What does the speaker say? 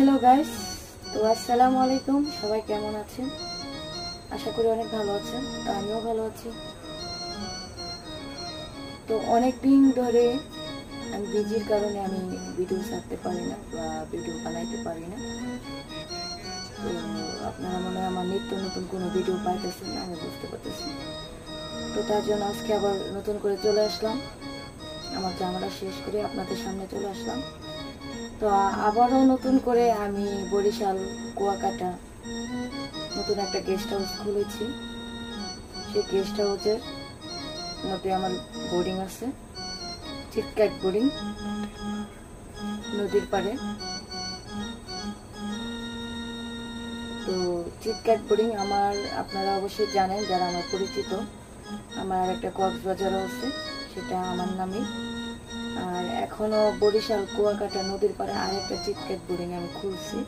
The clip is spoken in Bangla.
হ্যালো গাইস, তো আসসালামু আলাইকুম। সবাই কেমন আছেন? আশা করি অনেক ভালো আছেন। তো আমিও ভালো আছি। তো অনেক দিন ধরে আমি বিজির কারণে আমি ভিডিও ছাড়তে পারি না বা ভিডিও বানাইতে পারি না। তো আপনারা মনে হয় আমার নিত্য নতুন কোনো ভিডিও পাইতেছেন না, আমি বুঝতে পারতেছি। তো তার জন্য আজকে আবার নতুন করে চলে আসলাম, আমার ঝামেলা শেষ করে আপনাদের সামনে চলে আসলাম। তো আবারও নতুন করে আমি বরিশাল কুয়াকাটা নতুন একটা গেস্ট হাউস খুলেছি। সেই গেস্ট হাউসের মধ্যে আমার বোর্ডিং আছে, চিটক্যাট বোর্ডিং, নদীর পাড়ে। তো চিটক্যাট বোর্ডিং আমার, আপনারা অবশ্যই জানেন যারা আমার পরিচিত, আমার একটা কক্সবাজারও আছে, সেটা আমার নামে। আর এখনো বরিশাল কুয়াকাটা নদীর পাড়ে আরেকটা চিটক্যাট বোর্ডিং আমি খুলছি।